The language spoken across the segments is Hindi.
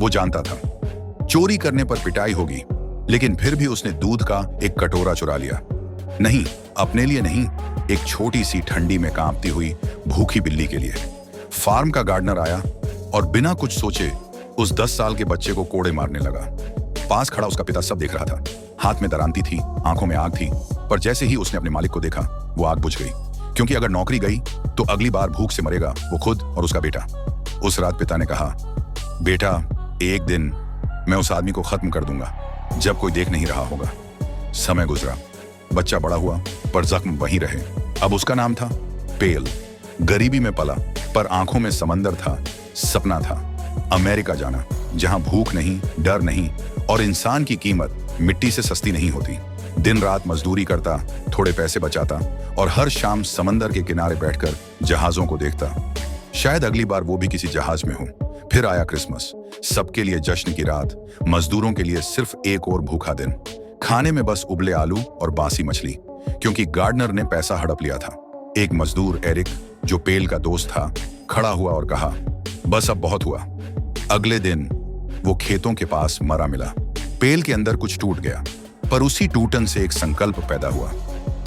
वो जानता था चोरी करने पर पिटाई होगी, लेकिन फिर भी उसने दूध का एक कटोरा चुरा लिया। नहीं, अपने लिए नहीं, एक छोटी सी ठंडी में कांपती हुई भूखी बिल्ली के लिए। फार्म का गार्डनर आया और बिना कुछ सोचे उस 10 साल के बच्चे को कोड़े मारने लगा। पास खड़ा उसका पिता सब देख रहा था। हाथ में दरांती थी, आंखों में आग थी, पर जैसे ही उसने अपने मालिक को देखा वो आग बुझ गई, क्योंकि अगर नौकरी गई तो अगली बार भूख से मरेगा वो खुद और उसका बेटा। उस रात पिता ने कहा, बेटा, एक दिन मैं उस आदमी को खत्म कर दूंगा जब कोई देख नहीं रहा होगा। समय गुजरा, बच्चा बड़ा हुआ, पर जख्म वहीं रहे। अब उसका नाम था पेल। गरीबी में पला, पर आंखों में समंदर था, सपना था अमेरिका जाना, जहां भूख नहीं, डर नहीं और इंसान की कीमत मिट्टी से सस्ती नहीं होती। दिन रात मजदूरी करता, थोड़े पैसे बचाता और हर शाम समंदर के किनारे बैठकर जहाजों को देखता। शायद अगली बार वो भी किसी जहाज में हो। फिर आया क्रिसमस, सबके लिए जश्न की रात, मजदूरों के लिए सिर्फ एक और भूखा दिन। खाने में बस उबले आलू और बासी मछली, क्योंकि गार्डनर ने पैसा हड़प लिया था। एक मजदूर एरिक, जो पेल का दोस्त था, खड़ा हुआ और कहा, बस अब बहुत हुआ। अगले दिन वो खेतों के पास मरा मिला। पेल के अंदर कुछ टूट गया, पर उसी टूटन से एक संकल्प पैदा हुआ।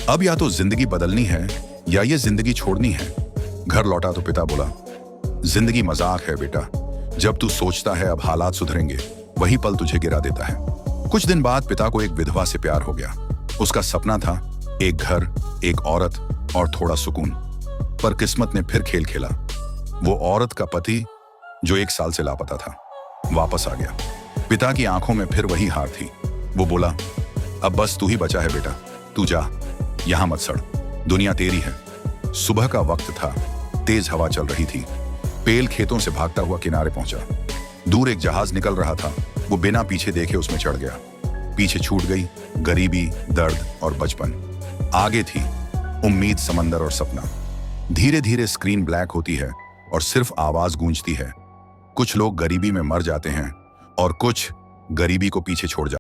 अब या तो जिंदगी बदलनी है या ये जिंदगी छोड़नी है। घर लौटा तो पिता बोला, जिंदगी मजाक है बेटा, जब तू सोचता है अब हालात सुधरेंगे, वही पल तुझे गिरा देता है। कुछ दिन बाद पिता को एक विधवा से प्यार हो गया। उसका सपना था एक घर, एक औरत और थोड़ा सुकून। पर किस्मत ने फिर खेल खेला। वो औरत का पति, जो 1 साल से लापता था, वापस आ गया। पिता की आंखों में फिर वही हार थी। वो बोला, अब बस तू ही बचा है बेटा, तू जा, यहां मत सड़, दुनिया तेरी है। सुबह का वक्त था, तेज हवा चल रही थी। पेल खेतों से भागता हुआ किनारे पहुंचा। दूर एक जहाज निकल रहा था। वो बिना पीछे देखे उसमें चढ़ गया। पीछे छूट गई गरीबी, दर्द और बचपन। आगे थी उम्मीद, समंदर और सपना। धीरे धीरे स्क्रीन ब्लैक होती है और सिर्फ आवाज गूंजती है। कुछ लोग गरीबी में मर जाते हैं और कुछ गरीबी को पीछे छोड़ जाते हैं।